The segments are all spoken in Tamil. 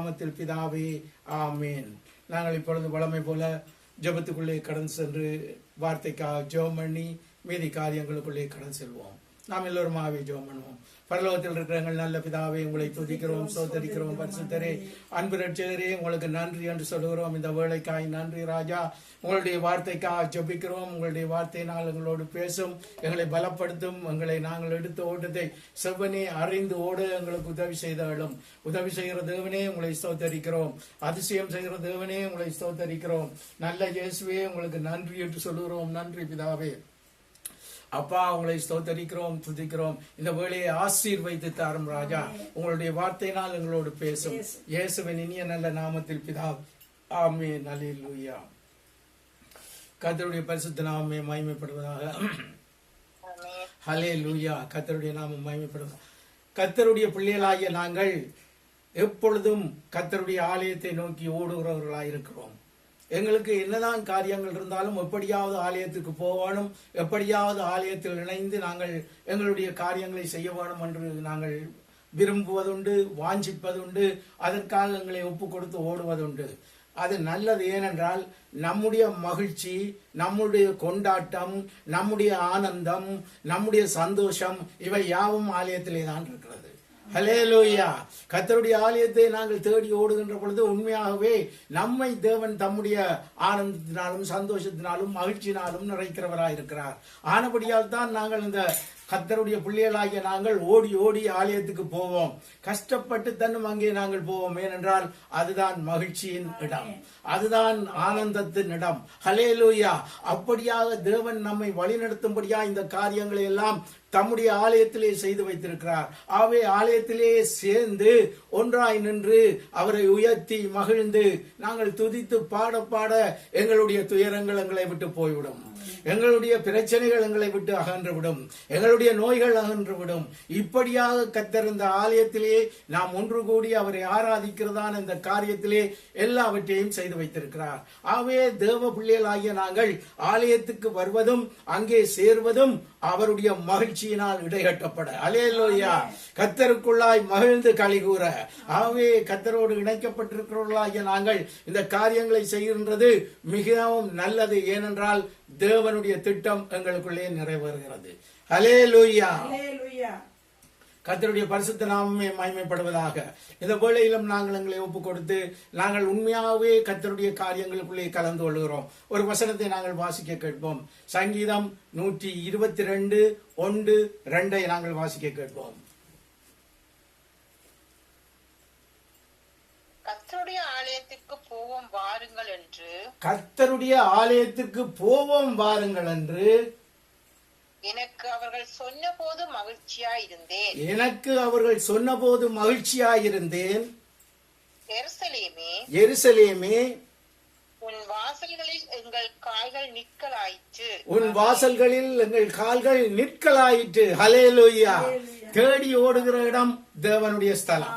நாமத்தில் பிதாவே, ஆமேன். நாங்கள் இப்பொழுது வழமை போல ஜெபத்துக்குள்ளே கடந்து சென்று வார்த்தைக்காக ஜெபம் பண்ணி மீதி காரியங்களுக்குள்ளே கடந்து செல்வோம். நாம் எல்லோருமாவே ஜெபம் பண்ணுவோம். பரலோகத்தில் இருக்கிற எங்கள் நல்ல பிதாவே, உங்களை துதிக்கிறோம், சோதரிக்கிறோம். பரிசுத்தரே, அன்பு ரட்சகரே, உங்களுக்கு நன்றி என்று சொல்கிறோம். இந்த வேளைக்காய் நன்றி ராஜா. உங்களுடைய வார்த்தைக்காக ஜெபிக்கிறோம். உங்களுடைய வார்த்தையினால் எங்களோடு பேசும், எங்களை பலப்படுத்தும். எங்களை நாங்கள் எடுத்த ஓட்டத்தை செவ்வனே அறிந்து ஓட எங்களுக்கு உதவி செய்தாலும் உதவி செய்கிற தேவனே உங்களை ஸ்தோத்தரிக்கிறோம். அதிசயம் செய்கிற தேவனே உங்களை ஸ்தோத்தரிக்கிறோம். நல்ல இயேசுவே, உங்களுக்கு நன்றி என்று சொல்கிறோம். நன்றி பிதாவே. அப்பா, உங்களை ஸ்தோத்தரிக்கிறோம், துதிக்கிறோம். இந்த வேளையை ஆசீர்வதித்து தாரும் ராஜா. உங்களுடைய வார்த்தையினால் எங்களோடு பேசும். இயேசுவின் இனிய நல்ல நாமத்தில் பிதா, ஆமென். அல்லேலூயா. கர்த்தருடைய பரிசுத்த நாமமே மகிமைப்படுவதாக. அல்லேலூயா. கர்த்தருடைய நாமம் மகிமைப்படுவதாக. கர்த்தருடைய பிள்ளைகளாகிய நாங்கள் எப்பொழுதும் கர்த்தருடைய ஆலயத்தை நோக்கி ஓடுகிறவர்களாயிருக்கிறோம். எங்களுக்கு என்னதான் காரியங்கள் இருந்தாலும் எப்படியாவது ஆலயத்துக்கு போகணும், எப்படியாவது ஆலயத்தில் இணைந்து நாங்கள் எங்களுடைய காரியங்களை செய்ய வேணும் என்று நாங்கள் விரும்புவதுண்டு, வாஞ்சிப்பதுண்டு. அதற்காக எங்களை ஒப்பு கொடுத்து ஓடுவதுண்டு. அது நல்லது. ஏனென்றால் நம்முடைய மகிழ்ச்சி, நம்முடைய கொண்டாட்டம், நம்முடைய ஆனந்தம், நம்முடைய சந்தோஷம் இவை யாவும் ஆலயத்திலே தான் இருக்கிறது. ஹல்லேலூயா. கர்த்தருடைய ஆலயத்தை நாங்கள் தேடி ஓடுகின்ற பொழுது உண்மையாகவே நம்மை தேவன் தம்முடைய ஆனந்தத்தினாலும் சந்தோஷத்தினாலும் மகிழ்ச்சியினாலும் நிறைக்கிறவராயிருக்கிறார். ஆனபடியால் தான் நாங்கள் இந்த கர்த்தருடைய பிள்ளைகளாகிய நாங்கள் ஓடி ஓடி ஆலயத்துக்கு போவோம். கஷ்டப்பட்டு தன்னும் அங்கே நாங்கள் போவோம். ஏனென்றால் அதுதான் மகிழ்ச்சியின் இடம், அதுதான் ஆனந்தத்தின் இடம். ஹல்லேலூயா. அப்படியாக தேவன் நம்மை வழிநடத்தும்படியா இந்த காரியங்களை எல்லாம் தம்முடைய ஆலயத்திலே செய்து வைத்திருக்கிறார். ஆகவே ஆலயத்திலே சேர்ந்து ஒன்றாய் நின்று அவரை உயர்த்தி மகிழ்ந்து நாங்கள் துதித்து பாட பாட எங்களுடைய துயரங்கள் எங்களை விட்டு போய்விடும். எங்களுடைய பிரச்சனைகள் எங்களை விட்டு அகன்றுவிடும். எங்களுடைய நோய்கள் அகன்றுவிடும். இப்படியாக கர்த்தர் இந்த ஆலயத்திலே நாம் ஒன்று கூடி அவரை ஆராதிக்கிறதான இந்த காரியத்திலே எல்லாவற்றையும் செய்து வைத்திருக்கிறார். ஆகவே தேவ பிள்ளைகளாகிய நாங்கள் ஆலயத்துக்கு வருவதும் அங்கே சேர்வதும் அவருடைய மகிழ்ச்சியினால் இடைகட்டப்பட. அல்லேலூயா. கர்த்தருக்குள்ளாய் மகிழ்ந்து களி கூற. ஆகவே கர்த்தரோடு இணைக்கப்பட்டிருக்கிறவர்களாகிய நாங்கள் இந்த காரியங்களை செய்கின்றது மிகவும் நல்லது. ஏனென்றால் தேவனுடைய திட்டம் எங்களுக்குள்ளே நிறைவேறுகிறது. அல்லேலூயா. கர்த்தருடைய பரிசுத்த நாமமே மகிமைப்படுவதாக. இந்த வேளையிலும் நாங்கள் எங்களை ஒப்பு கொடுத்து நாங்கள் உண்மையாகவே கர்த்தருடைய காரியங்களுக்குள்ளே கலந்து கொள்கிறோம். ஒரு வசனத்தை நாங்கள் வாசிக்க கேட்போம். சங்கீதம் 122 1-2 நாங்கள் வாசிக்க கேட்போம். கர்த்தருடைய ஆலயத்துக்கு போவோம் வாருங்கள் என்று, கர்த்தருடைய ஆலயத்துக்கு போவோம் வாருங்கள் என்று எனக்கு அவர்கள் சொன்னபோது மகிழ்ச்சியாயிருந்தேன். எனக்கு அவர்கள் சொன்னபோது மகிழ்ச்சியாயிருந்தேன். எருசலேமே, எருசலேமே, உன் வாசல்களில் எங்கள் கால்கள் நிற்கலாயிற்று. உன் வாசல்களில் எங்கள் கால்கள் நிற்கலாயிற்று. ஹல்லேலூயா. தேடி ஓடுகிற இடம் தேவனுடைய ஸ்தலம்.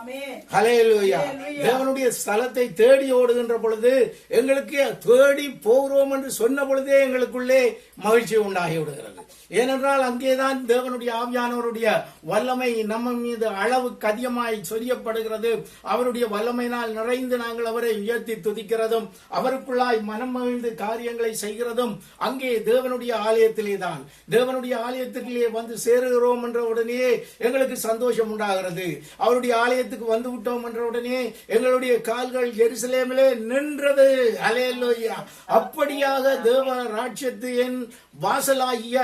ஹல்லேலூயா. தேவனுடைய ஸ்தலத்தை தேடி ஓடுகின்ற பொழுது எங்களுக்கு தேடி போகிறோம் என்று சொன்ன பொழுதே எங்களுக்குள்ளே மகிழ்ச்சி உண்டாகி விடுகிறது. ஏனென்றால் அங்கேதான் தேவனுடைய ஆவியானவருடைய வல்லமை நம்ம மீது அளவுக்கு அதிகமாய் சொரியப்படுகிறது. அவருடைய வல்லமையினால் நிறைந்து நாங்கள் அவரை உயர்த்தி துதிக்கிறதும் அவருக்குள்ளாய் மனம் மகிழ்ந்து காரியங்களை செய்கிறதும் அங்கே தேவனுடைய ஆலயத்திலே தான். தேவனுடைய ஆலயத்திலே வந்து சேருகிறோம் என்ற உடனே எங்களுக்கு சந்தோஷம் உண்டாகிறது. அவருடைய ஆலயத்துக்கு வந்து விட்டோம் என்ற உடனே எங்களுடைய கால்கள் எருசலேமிலே நின்றது. அல்லேலூயா. அப்படியாக தேவ ராஜ்யத்தின் வாசலாகிய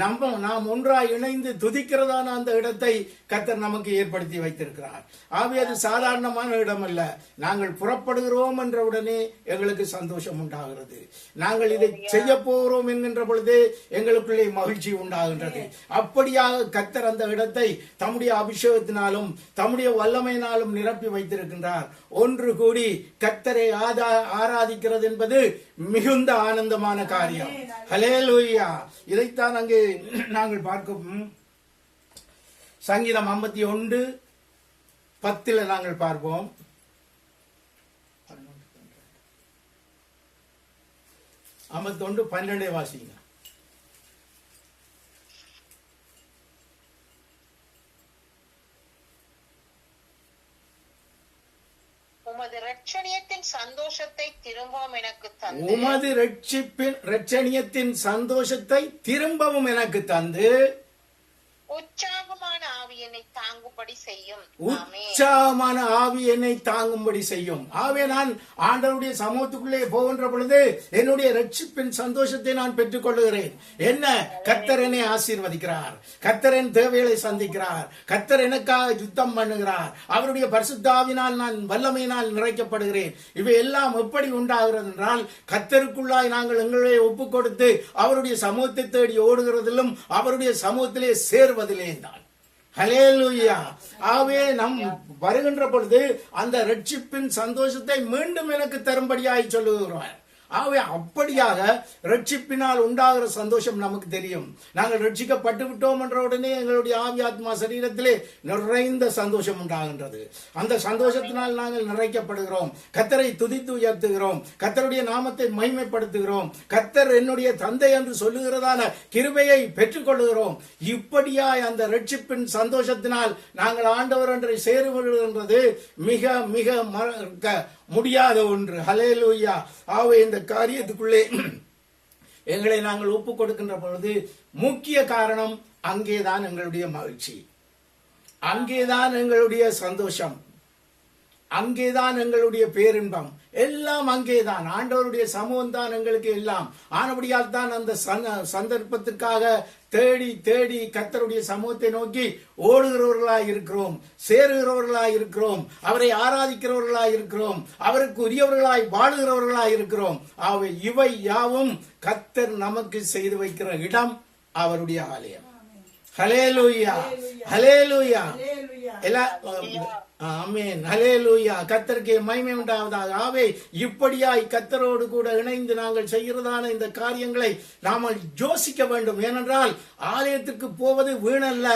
நாம் ஒன்றாய் இணைந்து துதிக்கிறதான அந்த இடத்தை கர்த்தர் நமக்கு ஏற்படுத்தி வைத்திருக்கிறார். ஆகவே அது சாதாரணமான இடம் அல்ல. நாங்கள் புறப்படுகிறோம் என்ற உடனே எங்களுக்கு சந்தோஷம் உண்டாகிறது. நாங்கள் இதை செய்ய போகிறோம் என்கின்ற பொழுது எங்களுக்குள்ளே மகிழ்ச்சி உண்டாகின்றது. அப்படியாக கர்த்தர் அந்த இடத்தை தம்முடைய அபிஷேகத்தினாலும் தம்முடைய வல்லமையினாலும் நிரப்பி வைத்திருக்கின்றார். ஒன்று கூடி கர்த்தரை ஆராதிக்கிறது என்பது மிகுந்த ஆனந்தமான காரியம். ஹல்லேலூயா. இதைத்தான் அங்கே நாங்கள் பார்க்கும். சங்கீதம் 51:10 நாங்கள் பார்ப்போம். 51:12 வாசிங்க. உமது உமது இரட்சணியத்தின் சந்தோஷத்தை திரும்பவும் எனக்கு தந்து உமது இரட்சணியத்தின் சந்தோஷத்தை திரும்பவும் எனக்கு தந்து உற்சாகமான ஆவி என்னை தாங்கும்படி செய்யும். ஆமென். உற்சாகமான ஆவி என்னை தாங்கும்படி செய்யும். ஆவே நான் ஆண்டவருடைய சமூகத்துக்குள்ளே போகின்ற பொழுது என்னுடைய ரட்சிப்பின் சந்தோஷத்தை நான் பெற்றுக் கொள்ளுகிறேன். என்ன? கர்த்தர் என்னை ஆசீர்வதிக்கிறார், கர்த்தர் என் தேவைகளை சந்திக்கிறார், கர்த்தர் எனக்காக யுத்தம் பண்ணுகிறார், அவருடைய பரிசுத்தாவினால் நான் வல்லமையினால் நிறைக்கப்படுகிறேன். இவை எல்லாம் எப்படி உண்டாகிறது என்றால் கர்த்தருக்குள்ளாய் நாங்கள் எங்களை ஒப்புக் கொடுத்து அவருடைய சமூகத்தை தேடி ஓடுகிறதிலும் அவருடைய சமூகத்திலே சேர்வதிலே தான். ஹல்லேலூயா. ஆவே நம் வருகின்ற பொழுது அந்த ரட்சிப்பின் சந்தோஷத்தை மீண்டும் எனக்கு தரும்படியாய் சொல்லுகிறார். ஆகவே அப்படியாக ரட்சிப்பினால் உண்டாகிற சந்தோஷம் நமக்கு தெரியும். நாங்கள் ரட்சிக்கப்பட்டு விட்டோம் என்ற உடனே எங்களுடைய ஆவி ஆத்மா சரீரத்திலே நிறைந்த சந்தோஷம் உண்டாகின்றது. அந்த சந்தோஷத்தினால் நாங்கள் நிறைக்கப்படுகிறோம், கர்த்தரை துதித்து உயர்த்துகிறோம், கர்த்தருடைய நாமத்தை மகிமைப்படுத்துகிறோம், கர்த்தர் என்னுடைய தந்தை என்று சொல்லுகிறதான கிருபையை பெற்றுக் கொள்ளுகிறோம். இப்படியாய் அந்த ரட்சிப்பின் சந்தோஷத்தினால் நாங்கள் ஆண்டவர் ஒன்றை சேருவது மிக மிக மறக்க முடியாத ஒன்று. ஹல்லேலூயா. ஆகவே இந்த காரியத்துக்குள்ளே எங்களை நாங்கள் ஒப்புக் கொடுக்கின்ற பொழுது முக்கிய காரணம் அங்கேதான் எங்களுடைய மகிழ்ச்சி, அங்கேதான் எங்களுடைய சந்தோஷம், அங்கேதான் எங்களுடைய பேரின்பம், எல்லாம் அங்கேதான். ஆண்டவருடைய சமூகம் தான் எங்களுக்கு எல்லாம். ஆனபடியால் தான் அந்த சந்தர்ப்பத்திற்காக தேடி தேடி கர்த்தருடைய சமூகத்தை நோக்கி ஓடுகிறவர்களாய் இருக்கிறோம், சேருகிறவர்களாய் இருக்கிறோம், அவரை ஆராதிக்கிறவர்களாய் இருக்கிறோம், அவருக்கு உரியவர்களாய் வாழுகிறவர்களாய் இருக்கிறோம். ஆகவே இவை யாவும் கர்த்தர் நமக்கு செய்து வைக்கிற இடம் அவருடைய ஆலயம். ஹல்லேலூயா, ஹல்லேலூயா. ஆமென், ஹல்லேலூயா. கர்த்தருக்கு மகிமை உண்டாவதாக. ஆவே இப்படியாய் கர்த்தரோடு கூட இணைந்து நாங்கள் செய்கிறதான இந்த காரியங்களை நாம் யோசிக்க வேண்டும். ஏனென்றால் ஆலயத்திற்கு போவது வீணல்ல,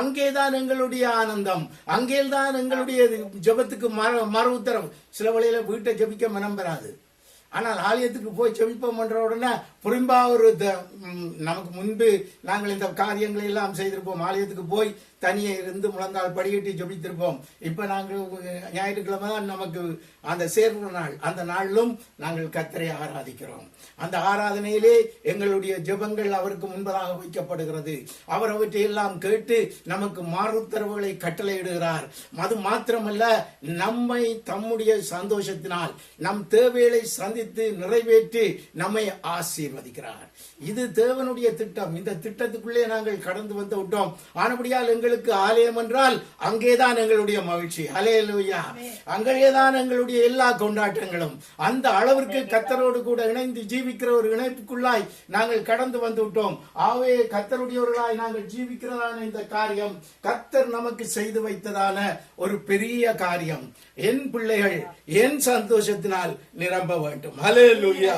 அங்கேதான் எங்களுடைய ஆனந்தம், அங்கேதான் எங்களுடைய ஜெபத்துக்கு மறு உத்தரவு. சில வழியில வீட்டை ஜெபிக்க மனம் பெறாது, ஆனால் ஆலயத்துக்கு போய் ஜெபிப்போம் என்ற உடனே புரிம்பா ஒரு நமக்கு முன்பு நாங்கள் இந்த காரியங்களை எல்லாம் செய்திருப்போம். ஆலயத்துக்கு போய் தனியே இருந்து முழங்கால் படிக்கட்டி ஜெபித்திருப்போம். இப்ப நாங்கள் ஞாயிற்றுக்கிழமை தான் நமக்கு அந்த சேர்ந்த நாள். அந்த நாளிலும் நாங்கள் கர்த்தரை ஆராதிக்கிறோம். அந்த ஆராதனையிலே எங்களுடைய ஜெபங்கள் அவருக்கு முன்பதாக வைக்கப்படுகிறது. அவர் அவற்றை எல்லாம் கேட்டு நமக்கு மாறுத்தரவுகளை கட்டளையிடுகிறார். அது மாத்திரமல்ல, நம்மை தம்முடைய சந்தோஷத்தினால் நம் தேவைகளை சந்தித்து நிறைவேற்றி நம்மை ஆசீர்வதிக்கிறார். இது தேவனுடைய திட்டம். இந்த திட்டத்துக்குள்ளே நாங்கள் கடந்து வந்து விட்டோம். ஆனபடியால் எங்களுக்கு ஆலயம் என்றால் அங்கேதான் எங்களுடைய மகிழ்ச்சி. ஹல்லேலூயா. அங்கேதான் எங்களுடைய எல்லா கொண்டாட்டங்களும். அந்த அளவிற்கு கர்த்தரோடு கூட இணைந்து ஜீவிக்கிற ஒரு இணைப்புக்குள்ளாய் நாங்கள் கடந்து வந்து விட்டோம். ஆவே கர்த்தருடையவர்களாய் நாங்கள் ஜீவிக்கிறதான இந்த காரியம் கர்த்தர் நமக்கு செய்து வைத்ததான ஒரு பெரிய காரியம். என் பிள்ளைகள் என் சந்தோஷத்தினால் நிரம்ப வேண்டும். ஹல்லேலூயா,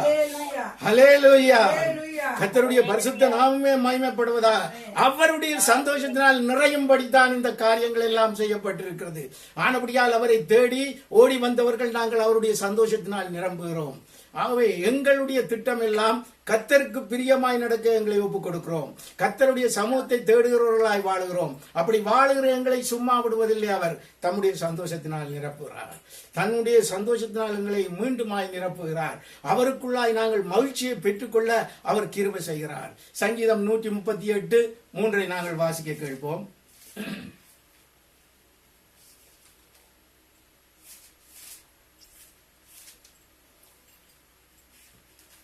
ஹல்லேலூயா. கர்த்தருடைய பரிசுத்த நாமமே மகிமைப்படுவதா. அவருடைய சந்தோஷத்தினால் நிறையும்படித்தான் இந்த காரியங்கள் எல்லாம் செய்யப்பட்டிருக்கிறது. ஆனபடியால் அவரை தேடி ஓடி வந்தவர்கள் நாங்கள் அவருடைய சந்தோஷத்தினால் நிரம்புகிறோம். ஆகவே எங்களுடைய திட்டம் எல்லாம் கர்த்தருக்கு பிரியமாய் நடக்க எங்களை ஒப்புக் கொடுக்கிறோம். கர்த்தருடைய சமூகத்தை தேடுகிறவர்களாய் வாழுகிறோம். அப்படி வாழுகிற எங்களை சும்மா விடுவதில்லை. அவர் தம்முடைய சந்தோஷத்தினால் நிரப்புகிறார். தன்னுடைய சந்தோஷத்தினால் எங்களை மீண்டுமாய் நிரப்புகிறார். அவருக்குள்ளாய் நாங்கள் மகிழ்ச்சியை பெற்றுக்கொள்ள அவர் கிருபை செய்கிறார். சங்கீதம் 138:3 நாங்கள் வாசிக்க கேட்போம்.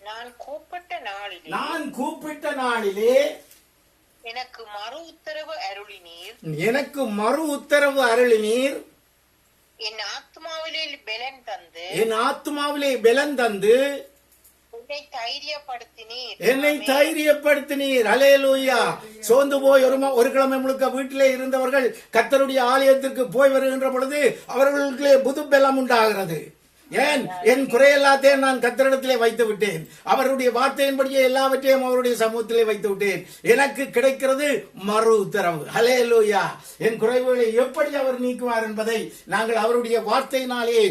நான் கூப்பிட்ட நாளிலே எனக்கு மறு உத்தரவு அருளினீர். என் ஆத்மாவிலே பலன் தந்து என்னை தைரியப்படுத்தினீர். ஹல்லேலூயா. சோர்ந்து போய் ஒரு கிழமை முழுக்க வீட்டிலே இருந்தவர்கள் கர்த்தருடைய ஆலயத்திற்கு போய் வருகின்ற பொழுது அவர்களுக்கு புது பலம் உண்டாகிறது. ஏன்? என் குறையெல்லாத்தையும் நான் கர்த்தரிடத்திலே வைத்து விட்டேன். அவருடைய வார்த்தையின்படியே எல்லாவற்றையும் அவருடைய சமூகத்திலே வைத்து விட்டேன். எனக்கு கிடைக்கிறது மறு உத்தரவு. ஹல்லேலூயா. என் குறைவுகளை எப்படி அவர் நீக்குவார் என்பதை நாங்கள் அவருடைய வார்த்தையினாலே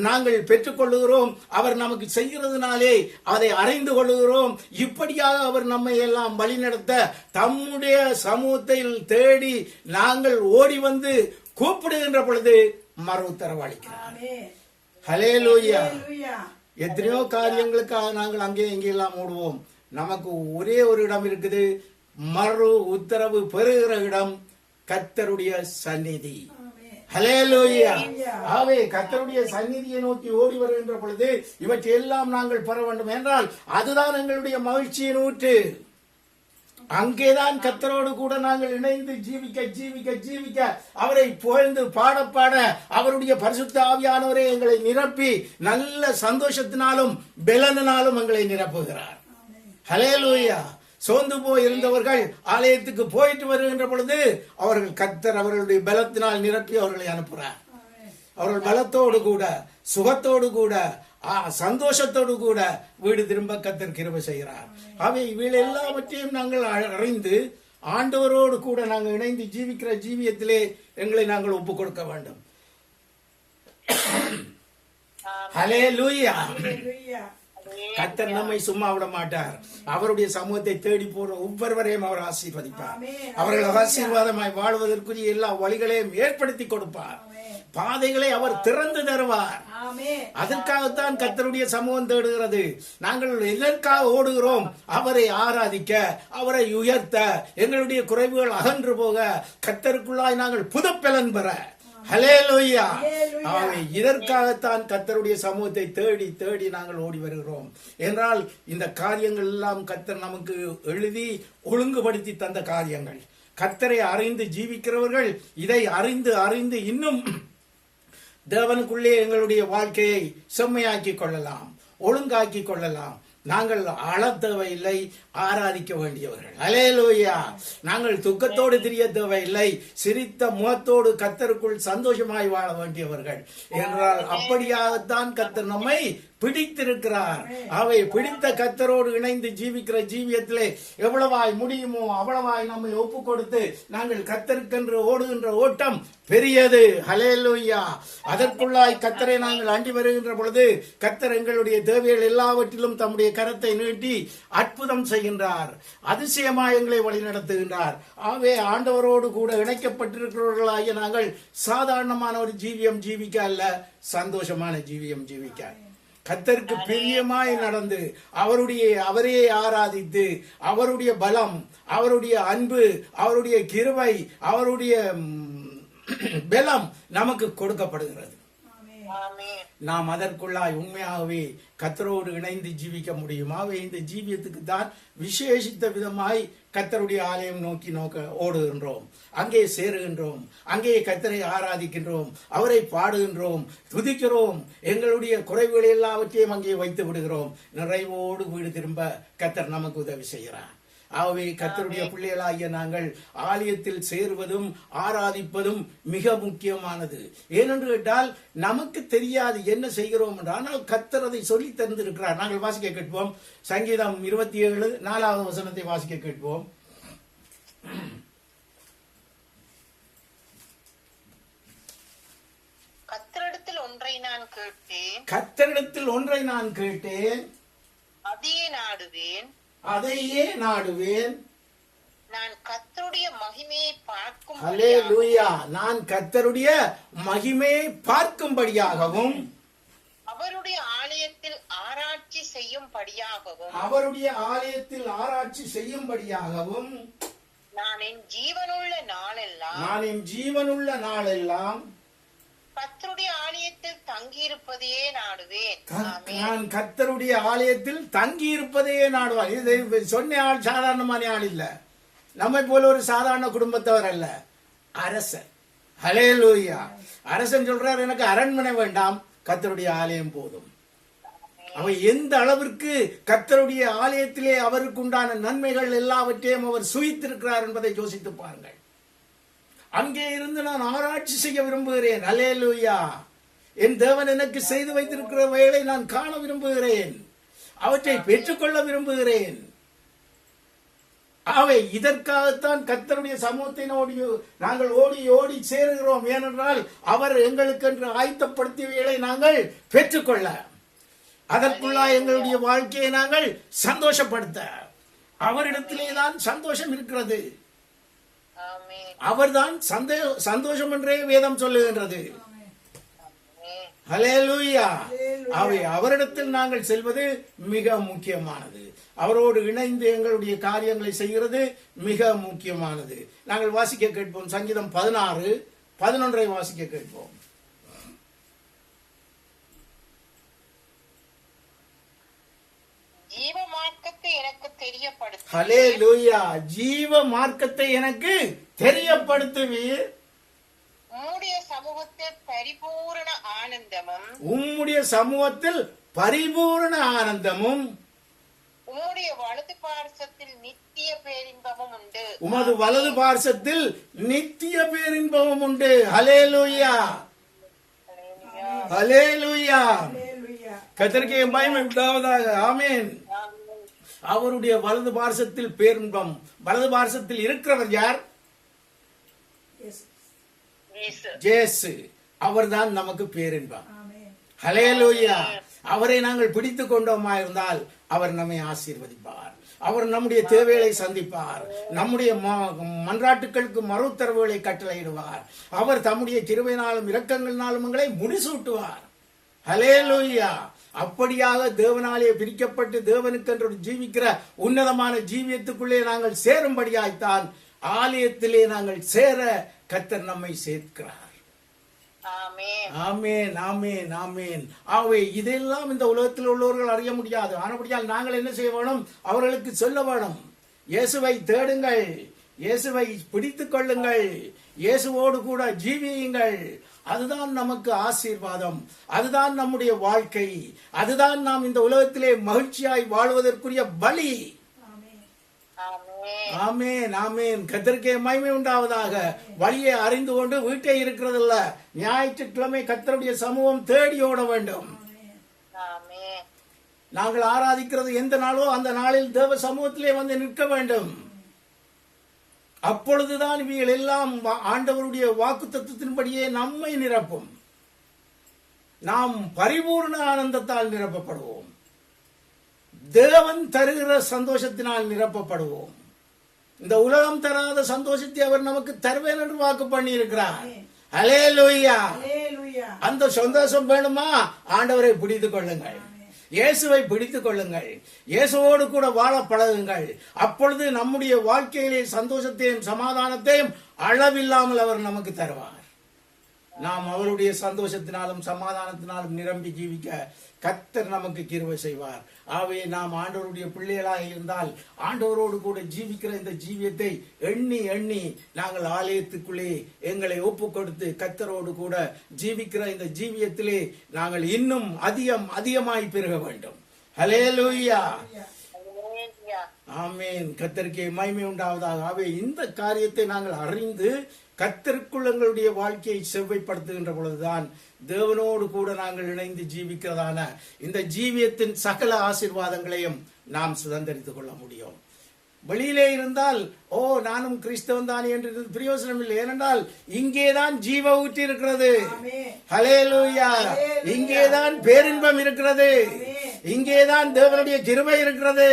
நாங்கள் பெற்றுக் கொள்ளுகிறோம். அவர் நமக்கு செய்கிறதுனாலே அதை அறிந்து கொள்ளுகிறோம். இப்படியாக அவர் நம்மை எல்லாம் வழிநடத்த தம்முடைய சமூகத்தில் தேடி நாங்கள் ஓடி வந்து கூப்பிடுகின்ற பொழுது மறு உத்தரவு அளிக்கிறார். ஹல்லேலூயா. Hallelujah. எத்தனையோ காரியங்களுக்காக நாங்கள் அங்கே எங்கெல்லாம் ஓடுவோம். நமக்கு ஒரே ஒரு இடம் இருக்குது, மறு உத்தரவு பெறுகிற இடம், கர்த்தருடைய சந்நிதி. Amen. ஹல்லேலூயா. ஆவே கர்த்தருடைய சந்நிதியை நோக்கி ஓடி வருகின்ற பொழுது இவற்றை எல்லாம் நாங்கள் பெற வேண்டும் என்றால் அதுதான் எங்களுடைய மகிழ்ச்சியின் ஊற்று. அங்கேதான் கர்த்தரோடு கூட நாங்கள் இணைந்து ஜீவிக்க ஜீவிக்க ஜீவிக்க அவரை புகழ்ந்து பாட பாட அவருடைய பரிசுத்த ஆவியானவரே எங்களை நிரப்பி நல்ல சந்தோஷத்தினாலும் பெலனினாலும் எங்களை நிரப்புகிறார். ஹல்லேலூயா. சோர்ந்து போய் இருந்தவர்கள் ஆலயத்துக்கு போயிட்டு வருகின்ற பொழுது அவர்கள் கர்த்தர் அவர்களுடைய பலத்தினால் நிரப்பி அவர்களை அனுப்புகிறார். அவர்கள் பலத்தோடு கூட சுகத்தோடு கூட சந்தோஷத்தோடு கூட வீடு திரும்ப கர்த்தர் கிருபை செய்கிறார். அவை இவைகள் எல்லாவற்றையும் நாங்கள் அறிந்து ஆண்டவரோடு கூட நாங்கள் இணைந்து ஜீவிக்கிற ஜீவியத்திலே எங்களை நாங்கள் ஒப்புக் கொடுக்க வேண்டும். ஹல்லேலூயா. Hallelujah. கர்த்தர் நம்மை சும்மா விட மாட்டார். அவருடைய சமூகத்தை தேடி போற ஒவ்வொருவரையும் அவர் ஆசீர்வதிப்பார். அவர்கள் ஆசீர்வாதமாய் வாழ்வதற்குரிய எல்லா வழிகளையும் ஏற்படுத்தி கொடுப்பார். பாதைகளை அவர் திறந்து தருவார். அதற்காகத்தான் கர்த்தருடைய சமூகம் தேடுகிறது. நாங்கள் எதற்காக ஓடுகிறோம்? அவரை ஆராதிக்க, அவரை உயர்த்த, எங்களுடைய குறைவுகள் அகன்று போக, கர்த்தருக்குள்ளாய் நாங்கள் புதுப்பலன் பெற. ஹல்லேலூயா. இதற்காகத்தான் கர்த்தருடைய சமூகத்தை தேடி தேடி நாங்கள் ஓடி வருகிறோம். என்றால் இந்த காரியங்கள் எல்லாம் கர்த்தர் நமக்கு எழுதி ஒழுங்குபடுத்தி தந்த காரியங்கள். கர்த்தரை அறிந்து ஜீவிக்கிறவர்கள் இதை அறிந்து அறிந்து இன்னும் தேவனுக்குள்ளே எங்களுடைய வாழ்க்கையை செம்மையாக்கி கொள்ளலாம், ஒழுங்காக்கி கொள்ளலாம். நாங்கள் அழ தேவையில்லை, ஆராதிக்க வேண்டியவர்கள். ஹல்லேலூயா. நாங்கள் துக்கத்தோடு திரிய தேவையில்லை, சிரித்த முகத்தோடு கர்த்தருக்குள் சந்தோஷமாய் வாழ வேண்டியவர்கள். என்றால் அப்படியாகத்தான் கர்த்தர் நம்மை பிடித்திருக்கிறார். அவை பிடித்த கர்த்தரோடு இணைந்து ஜீவிக்கிற ஜீவியத்திலே எவ்வளவாய் முடியுமோ அவ்வளவாய் நம்மை ஒப்பு கொடுத்து நாங்கள் கர்த்தருக்கென்று ஓடுகின்ற ஓட்டம் பெரியது. ஹல்லேலூயா. அதற்குள்ளாய் கர்த்தரை நாங்கள் அண்டி வருகின்ற பொழுது கர்த்தர் எங்களுடைய தேவைகள் எல்லாவற்றிலும் தம்முடைய கரத்தை நீட்டி அற்புதம் செய்கின்றார். அதிசயமாய் எங்களை வழி நடத்துகின்றார். ஆகவே ஆண்டவரோடு கூட இணைக்கப்பட்டிருக்கிறவர்களாகிய நாங்கள் சாதாரணமான ஒரு ஜீவியம் ஜீவிக்க அல்ல, சந்தோஷமான ஜீவியம் ஜீவிக்க, கர்த்தருக்கு பிரியமாய் நடந்து அவரே ஆராதித்து அவருடைய பலம், அவருடைய அன்பு, அவருடைய கிருபை, அவருடைய பலம் நமக்கு கொடுக்கப்படுகிறது. நாம் அதற்குள்ளாய் உண்மையாகவே கர்த்தரோடு இணைந்து ஜீவிக்க முடியுமாவே இந்த ஜீவியத்துக்கு தான் விசேஷித்த விதமாய் கர்த்தருடைய ஆலயம் நோக்கி ஓடுகின்றோம், அங்கே சேருகின்றோம், அங்கே கர்த்தரை ஆராதிக்கின்றோம், அவரை பாடுகின்றோம், துதிக்கிறோம், எங்களுடைய குறைவுகள் எல்லாவற்றையும் அங்கே வைத்து விடுகிறோம். நிறைவோடு வீடு திரும்ப கர்த்தர் நமக்கு உதவி செய்கிறார். ஆகவே கர்த்தருடைய பிள்ளைகளாகிய நாங்கள் ஆலயத்தில் சேருவதும் ஆராதிப்பதும் மிக முக்கியமானது. ஏனென்று கேட்டால் நமக்கு தெரியாது என்ன செய்கிறோம் என்று, ஆனால் கர்த்தர் அதை சொல்லி தந்திருக்கிறார். நாங்கள் வாசிக்க கேட்போம். சங்கீதம் 27 4வது வசனத்தை வாசிக்க கேட்போம். கர்த்தரிடத்தில் ஒன்றை நான் கேட்டேன், அதையே நாடுவேன். நான் கர்த்தருடைய மகிமையை பார்க்கும். ஹல்லேலூயா. நான் கர்த்தருடைய மகிமையை பார்க்கும்படியாகவும் அவருடைய ஆலயத்தில் ஆராய்ச்சி செய்யும்படியாகவும் நான் என் ஜீவனுள்ள நாளெல்லாம் கர்த்தருடைய ஆலயத்தில் தங்கியிருப்பதையே நாடுவேன். நான் கர்த்தருடைய ஆலயத்தில் தங்கி இருப்பதையே நாடுவான். இது சொன்ன ஆள் சாதாரணமான ஆள் இல்ல, நம்மை போல ஒரு சாதாரண குடும்பத்தவர் அல்ல, அரசன். ஹல்லேலூயா. அரசன் சொல்றார், எனக்கு அரண்மனை வேண்டாம், கர்த்தருடைய ஆலயம் போதும். அவர் எந்த அளவிற்கு கர்த்தருடைய ஆலயத்திலே அவருக்கு உண்டான நன்மைகள் எல்லாவற்றையும் அவர் சுயித்திருக்கிறார் என்பதை யோசித்து பாருங்கள். அங்கே இருந்து நான் ஆராய்ச்சி செய்ய விரும்புகிறேன். ஹல்லேலூயா. என் தேவன் எனக்கு செய்து வைத்திருக்கிற வேலை நான் காண விரும்புகிறேன், அவற்றை பெற்றுக்கொள்ள விரும்புகிறேன். அவை இதற்காகத்தான் கர்த்தருடைய சமூகத்தை நாங்கள் ஓடி ஓடி சேருகிறோம். ஏனென்றால் அவர் எங்களுக்கென்று ஆயத்தப்படுத்தியவைகளை நாங்கள் பெற்றுக்கொள்ள, அதற்குள்ளா எங்களுடைய வாழ்க்கையை நாங்கள் சந்தோஷப்படுத்த, அவரிடத்திலே தான் சந்தோஷம் இருக்கிறது. அவர்தான் சந்தோஷம் என்றே வேதம் சொல்லுகின்றது. ஹல்லேலூயா. அவை அவரிடத்தில் நாங்கள் செல்வது மிக முக்கியமானது. அவரோடு இணைந்து எங்களுடைய காரியங்களை செய்கிறது மிக முக்கியமானது. நாங்கள் வாசிக்க கேட்போம். சங்கீதம் 16:11 வாசிக்க கேட்போம். ஜீவ மார்க்கத்தை எனக்கு தெரியப்படுத்து. ஹல்லேலூயா. ஜீவ மார்க்கத்தை எனக்கு தெரியப்படுத்துவீர். உம்முடைய சமூகத்தில் பரிபூரண ஆனந்தமும் உம்முடைய சமூகத்தில் பரிபூரண ஆனந்தமும் உம்முடைய வலது பார்சத்தில் நித்திய பேரின்பமும் உண்டு. உமது வலது பார்சத்தில் நித்திய பேரின்பமும் உண்டு. ஹல்லேலூயா. ஹல்லேலூயா. கர்த்தருக்கு மகிமை உண்டாவதாக. ஆமென். அவருடைய வலது பார்சத்தில் பேரின்பம். வலது பார்சத்தில் இருக்கிறவர் யார்? இயேசு. அவர்தான் நமக்கு பேரின்பம். ஹல்லேலூயா. அவரை நாங்கள் பிடித்துக் கொண்டோமா இருந்தால் அவர் நம்மை ஆசீர்வதிப்பார். அவர் நம்முடைய தேவைகளை சந்திப்பார். நம்முடைய மன்றாட்டுகளுக்கு மறுத்தரவுகளை கட்டளையிடுவார். அவர் தம்முடைய கிருபையினாலும் இரக்கங்களினாலும் எங்களை முடிசூட்டுவார். ஹல்லேலூயா. அப்படியாக தேவனாலே பிரிக்கப்பட்டு தேவனுக்கென்று ஜீவிக்கிற உன்னதமான ஜீவியத்துக்குள்ளே நாங்கள் சேரும்படியாய்த்தான் ஆலயத்திலே நாங்கள் சேர கர்த்தர் நம்மை சேர்க்கிறார். ஆமென், ஆமென், ஆமென். ஆகவே இதெல்லாம் இந்த உலகத்தில் உள்ளவர்கள் அறிய முடியாது. ஆனபடியால் நாங்கள் என்ன செய்ய வேணும்? அவர்களுக்கு சொல்ல வேணும். இயேசுவை தேடுங்கள், இயேசுவை பிடித்துக் கொள்ளுங்கள், இயேசுவோடு கூட ஜீவியுங்கள். அதுதான் நமக்கு ஆசீர்வாதம், அதுதான் நம்முடைய வாழ்க்கை, அதுதான் நாம் இந்த உலகத்திலே மகிழ்ச்சியாய் வாழ்வதற்குரிய வழி. ஆமென், ஆமென். கர்த்தருக்கே மகிமை உண்டாவதாக. வழியை அறிந்து கொண்டு வீட்டை இருக்கிறதில்ல, ஞாயிற்றுக்கிழமை கர்த்தருடைய சமூகம் தேடி ஓட வேண்டும். நாங்கள் ஆராதிக்கிறது எந்த நாளோ அந்த நாளில் தேவ சமூகத்திலே வந்து நிற்க வேண்டும். அப்பொழுதுதான் இவைகள் எல்லாம் ஆண்டவருடைய வாக்கு தத்துவத்தின்படியே நம்மை நிரப்பும். நாம் பரிபூர்ண ஆனந்தத்தால் நிரப்பப்படுவோம். தேவன் தருகிற சந்தோஷத்தினால் நிரப்பப்படுவோம். இந்த உலகம் தராத சந்தோஷத்தை அவர் நமக்கு தருவேன் என்று வாக்கு பண்ணி இருக்கிறார். ஹல்லேலூயா. அந்த சந்தோஷம் வேணுமா? ஆண்டவரை பிடித்துக் கொள்ளுங்கள், இயேசுவை பிடித்துக் கொள்ளுங்கள், இயேசுவோடு கூட வாழ பழகுங்கள். அப்பொழுது நம்முடைய வாழ்க்கையிலே சந்தோஷத்தையும் சமாதானத்தையும் அளவில்லாமல் அவர் நமக்கு தருவார். நாம் அவருடைய சந்தோஷத்தினாலும் சமாதானத்தினாலும் நிரம்பி ஜீவிக்க கர்த்தர் நமக்கு கிருபை செய்வார். ஆகவே நாம் ஆண்டவருடைய பிள்ளைகளாக இருந்தால் ஆண்டவரோடு கூட ஜீவிக்கிற இந்த ஜீவியத்தை எண்ணி எண்ணி நாங்கள் ஆலயத்துக்குள்ளே எங்களை ஒப்பு கொடுத்து கர்த்தரோடு கூட ஜீவிக்கிற இந்த ஜீவியத்திலே நாங்கள் இன்னும் அதிகமாய் பெருக வேண்டும். ஹல்லேலூயா. ஆமென். கர்த்தருக்கே மகிமை உண்டாவதாக. ஆகவே இந்த காரியத்தை நாங்கள் அறிந்து கர்த்தருக்குள் எங்களுடைய வாழ்க்கையை செவ்வைப்படுத்துகின்ற பொழுதுதான் தேவனோடு கூட நாங்கள் இணைந்து ஜீவிக்கிறதான இந்த ஜீவியத்தின் சகல ஆசீர்வாதங்களையும் நாம் சுதந்திரித்துக் கொள்ள முடியும். வெளியிலே இருந்தால் நானும் கிறிஸ்தவன் தான் என்று பிரயோசனம் இல்லை. ஏனென்றால் இங்கேதான் ஜீவ ஊற்றி இருக்கிறது. ஹல்லேலூயா. இங்கேதான் பேரின்பம் இருக்கிறது. இங்கேதான் தேவனுடைய கிருபை இருக்கிறது.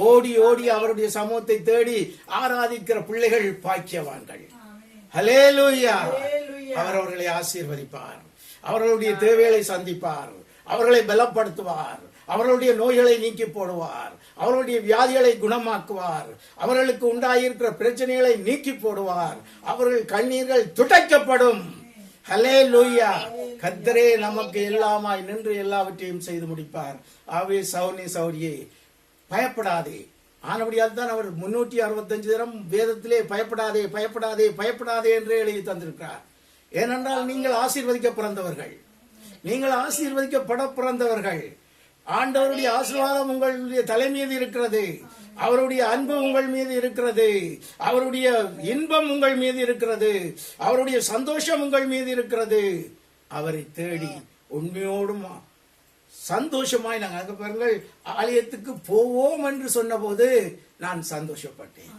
ஓடி ஓடி அவருடைய சமூகத்தை தேடி ஆராதிக்கிற பிள்ளைகள் பாக்கியவான்கள். ஹல்லேலூயா. அவர் அவர்களை ஆசீர்வதிப்பார், அவர்களுடைய தேவைகளை சந்திப்பார், அவர்களை பலப்படுத்துவார், அவர்களுடைய நோய்களை நீக்கி போடுவார், அவர்களுடைய வியாதிகளை குணமாக்குவார், அவர்களுக்கு உண்டாயிருக்கிற பிரச்சனைகளை நீக்கி போடுவார், அவர்கள் கண்ணீர்கள் துடைக்கப்படும். ஹல்லேலூயா. கர்த்தரே நமக்கு எல்லாமாய் நின்று எல்லாவற்றையும் செய்து முடிப்பார். ஆவே சௌனி சௌரியே பயப்படாதே. ஆனபடியால் தான் அவர் 365 தினம் வேதத்திலே பயப்படாதே பயப்படாதே பயப்படாதே என்று எழுதி தந்திருக்கிறார். ஏனென்றால் நீங்கள் ஆசீர்வதிக்க பிறந்தவர்கள், நீங்கள் ஆசீர்வதிக்கப்பட பிறந்தவர்கள். ஆண்டவருடைய ஆசீர்வாதம் உங்களுடைய தலை மீது இருக்கிறது, அவருடைய அன்பு உங்கள் மீது இருக்கிறது, அவருடைய இன்பம் உங்கள் மீது இருக்கிறது, அவருடைய சந்தோஷம் உங்கள் மீது இருக்கிறது. அவரை தேடி உண்மையோடும் சந்தோஷமாய் நாங்கள் அங்க பாருங்கள், ஆலயத்துக்கு போவோம் என்று சொன்ன போது நான் சந்தோஷப்பட்டேன்.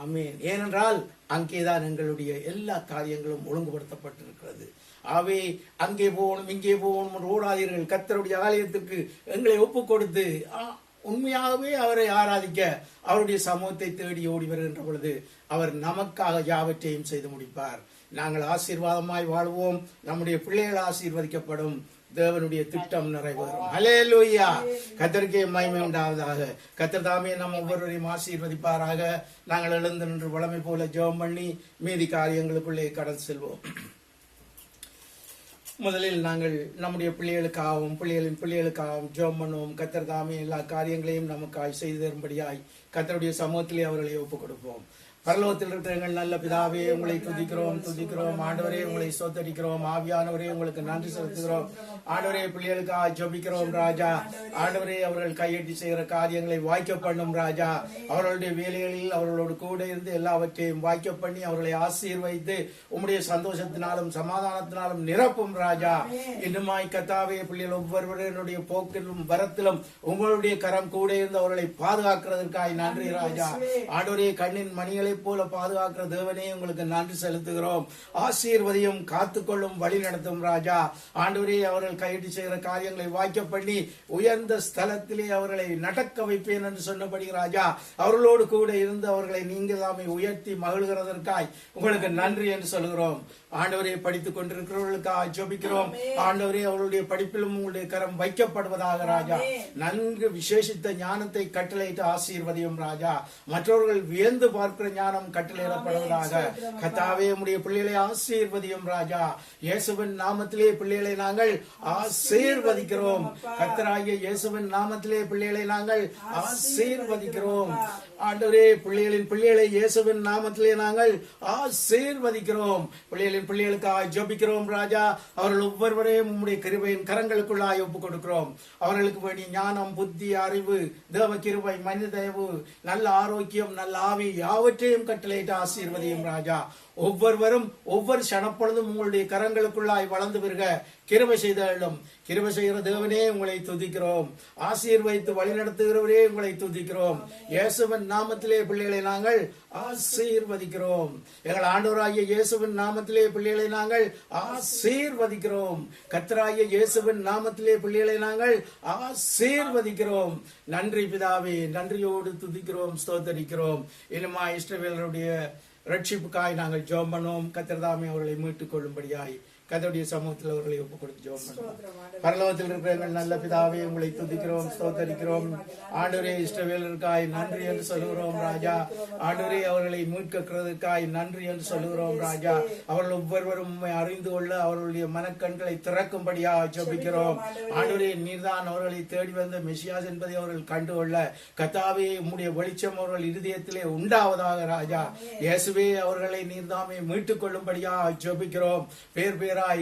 ஆமென். ஏனென்றால் அங்கேதான் எங்களுடைய எல்லா காரியங்களும் ஒழுங்குபடுத்தப்பட்டிருக்கிறது. ஆவே அங்கே போகணும் இங்கே போகணும் ஓடாதீர்கள். கர்த்தருடைய ஆலயத்துக்கு எங்களை ஒப்பு கொடுத்து உண்மையாகவே அவரை ஆராதிக்க அவருடைய சமூகத்தை தேடி ஓடி வருகின்ற பொழுது அவர் நமக்காக யாவற்றையும் செய்து முடிப்பார். நாங்கள் ஆசீர்வாதமாய் வாழ்வோம். நம்முடைய பிள்ளைகள் ஆசீர்வதிக்கப்படும். தேவனுடைய திட்டம் நிறைவேறும். ஹல்லேலூயா. கர்த்தருக்கே மகிமை உண்டாவதாக. கர்த்தர் தாமே நம் ஒவ்வொருவரையும் ஆசீர்வதிப்பாராக. நாங்கள் எழுந்து நின்று வளமை போல ஜெபம் பண்ணி மீதி காரியங்களுக்குள்ளே கடந்து செல்வோம். முதலில் நாங்கள் நம்முடைய பிள்ளைகளுக்காகவும் பிள்ளைகளுக்காகவும் ஜெபம் பண்ணுவோம். கர்த்தர் தாமே எல்லா காரியங்களையும் நமக்காய் செய்து தரும்படியாய் கர்த்தருடைய சமூகத்திலே அவர்களை ஒப்புக் கொடுப்போம். பரலோகத்தில் இருக்கிற எங்கள் நல்ல பிதாவே, உங்களை துதிக்கிறோம். ஆண்டவரே, உங்களை ஸ்தோத்தரிக்கிறோம். ஆவியானவரே, உங்களுக்கு நன்றி செலுத்துகிறோம். ஆண்டவரே, பிள்ளைகளுக்காக ஜெபிக்கிறோம் ராஜா. ஆண்டவரே, அவர்கள் கையெட்டி செய்கிற காரியங்களை வாய்க்க பண்ணும் ராஜா. அவர்களுடைய வேலைகளில் அவர்களோடு கூட இருந்து எல்லாவற்றையும் வாய்க்க பண்ணி அவர்களை ஆசீர்வதித்து உம்முடைய சந்தோஷத்தினாலும் சமாதானத்தினாலும் நிரப்பும் ராஜா. இன்னுமாய் கர்த்தாவே, பிள்ளைகள் ஒவ்வொருவருடைய போக்கிலும் வரத்திலும் உங்களுடைய கரம் கூட இருந்து அவர்களை பாதுகாக்கிறதற்காய் நன்றி ராஜா. ஆண்டவரே, கண்ணின் மணிகளை போல பாதுகாக்கிற தேவனே, உங்களுக்கு நன்றி செலுத்துகிறோம். ஆசீர்வதியும், காத்துக்கொள்ளும், வழி நடத்தும் ராஜா. ஆண்டவரே, அவர்கள் கையிட்டு செய்கிற காரியங்களை வாய்க்க பண்ணி உயர்ந்த ஸ்தலத்திலே அவர்களை நடக்க வைப்பேன் என்று சொன்னபடி ராஜா, அவர்களோடு கூட இருந்து அவர்களை நீங்கள் தாமே உயர்த்தி மகிழ்கிறதற்காய் உங்களுக்கு நன்றி என்று சொல்கிறோம். ஆண்டவரை படித்துக் கொண்டிருக்கிறவர்களுக்காக ஜெபிக்கிறோம். ஆண்டவரே, அவர்களுடைய படிப்பிலும் உங்களுடைய கரம் வைக்கப்படுவதாக ராஜா. நன்கு விசேஷித்த ஞானத்தை கட்டளையிட்டு ஆசீர்வதியும் ராஜா. மற்றவர்கள் வியந்து பார்க்கிற ஞானம் கட்டளையிடப்படுவதாக. கர்த்தாவே, உம்முடைய பிள்ளைகளை ஆசீர்வதியும் ராஜா. இயேசுவின் நாமத்திலே பிள்ளைகளை நாங்கள் ஆசீர்வதிக்கிறோம். கர்த்தராகிய இயேசுவின் நாமத்திலே பிள்ளைகளை நாங்கள் ஆசீர்வதிக்கிறோம். ஆண்டவரே, பிள்ளைகளை இயேசுவின் நாமத்திலே நாங்கள் ஆசீர்வதிக்கிறோம். பிள்ளைகளுக்காக ஜெபிக்கிறோம் ராஜா. அவர்கள் ஒவ்வொருவரையும் உம்முடைய கிருபையின் கரங்களுக்குள்ளாய் ஒப்புக் கொடுக்கிறோம். அவர்களுக்கு வேண்டிய ஞானம், புத்தி, அறிவு, தேவ கிருபை, மனித தயவு, நல்ல ஆரோக்கியம், நல்ல ஆவி யாவற்றையும் கட்டளையிட்டு ஆசீர்வதியும் ராஜா. ஒவ்வொருவரும் ஒவ்வொரு சனப்பொழுதும் உங்களுடைய கரங்களுக்குள்ளாய் வளர்ந்து வருக கிருபை செய்தாலும் கிருபை செய்கிற தேவனே, உங்களை துதிக்கிறோம். ஆசீர்வதித்து வழிநடத்துகிறவரே, உங்களை துதிக்கிறோம். இயேசுவின் நாமத்திலே பிள்ளைகளை நாங்கள் ஆசீர்வதிக்கிறோம். எங்கள் ஆண்டவராகிய இயேசுவின் நாமத்திலே பிள்ளைகளை நாங்கள் ஆசீர்வதிக்கிறோம். கர்த்தராகிய இயேசுவின் நாமத்திலே பிள்ளைகளை நாங்கள் ஆசீர்வதிக்கிறோம். நன்றி பிதாவே, நன்றியோடு துதிக்கிறோம், ஸ்தோத்தரிக்கிறோம். இனிமா இஸ்ரவேலருடைய ரட்சிப்புக்காய் நாங்கள் ஜெபம் பண்ணுவோம். கர்த்தர் தாமே அவர்களை மீட்டுக் கொள்ளும்படியாய் கர்த்தருடைய சமூகத்தில் அவர்களை ஒப்புக் கொடுத்து ஜெபம் பண்ணுவோம். பரலோகத்தில் இருக்கிற எங்கள் நல்ல பிதாவே, உங்களை துதிக்கிறோம், ஸ்தோத்தரிக்கிறோம். ஆண்டவரே, இஸ்ரவேலருக்காய் நன்றி என்று சொல்லுகிறோம் ராஜா. ஆண்டவரே, அவர்களை மீட்கிறதுக்காய் நன்றி என்று சொல்லுகிறோம் ராஜா. அவர்கள் ஒவ்வொருவரும் உண்மை அறிந்து கொள்ள அவர்களுடைய மனக்கண்களை திறக்கும்படியாக ஜெபிக்கிறோம். ஆண்டவரே, நீர்தான் அவர்களை தேடி வந்த மெசியாஸ் என்பதை அவர்கள் கண்டுகொள்ள கர்த்தாவே, உம்முடைய வெளிச்சம் அவர்கள் இருதயத்திலே உண்டாவதாக ராஜா. இயேசுவே, அவர்களை நீர்தாமே மீட்டுக் கொள்ளும்படியாக ஜெபிக்கிறோம். பேராய்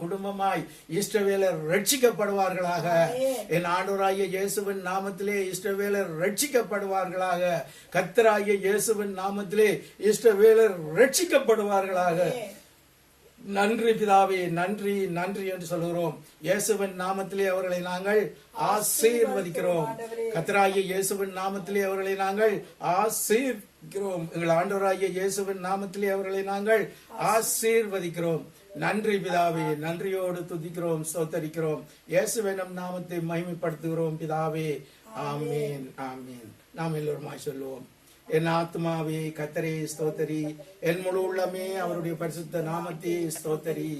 குடும்பமாய் இஸ்ரவேலர் ரட்சிக்கப்படுவார்களாக. என் ஆண்டவராகிய இயேசுவின் நாமத்திலே இஸ்ரவேலர் ரட்சிக்கப்படுவார்களாக. கர்த்தராகிய இயேசுவின் நாமத்திலே இஸ்ரவேலர் ரட்சிக்கப்படுவார்களாக. நன்றி பிதாவே, நன்றி என்று சொல்கிறோம். இயேசுவின் நாமத்திலே அவர்களை நாங்கள் ஆசீர்வதிக்கிறோம். கர்த்தராகிய இயேசுவின் நாமத்திலே அவர்களை நாங்கள் ஆசீர்வதிக்கிறோம். எங்கள் ஆண்டவராகிய இயேசுவின் நாமத்திலே அவர்களை நாங்கள் ஆசீர்வதிக்கிறோம். நன்றி பிதாவே, நன்றியோடு துதிக்கிறோம், ஸ்தோத்தரிக்கிறோம். இயேசுவின் நாமத்தை மகிமைப்படுத்துகிறோம் பிதாவே. ஆமீன், ஆமீன். நாம் எல்லோருமாய் சொல்லுவோம். என் ஆத்மாவே கர்த்தரே ஸ்தோத்தரி, என் முழு உள்ளமே அவருடைய பரிசுத்த நாமத்தை ஸ்தோத்தரி.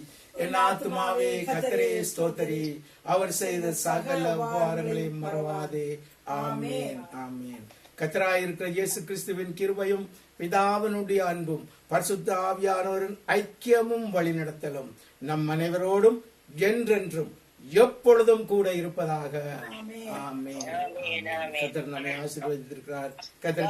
என் ஆத்மாவே கர்த்தரே ஸ்தோத்தரி, அவர் செய்த சகல உபகாரங்களையும் மறவாதே. ஆமீன், ஆமீன். கர்த்தராயிருக்கிற இயேசு கிறிஸ்துவின் கிருபையும் பிதாவினுடைய அன்பும் பரிசுத்த ஆவியானவரின் ஐக்கியமும் வழிநடத்தலும் நம் அனைவரோடும் என்றென்றும் எப்பொழுதும் கூட இருப்பதாக. ஆமென். கர்த்தர் நம்மை ஆசீர்வதித்திருக்கிறார். கர்த்தர்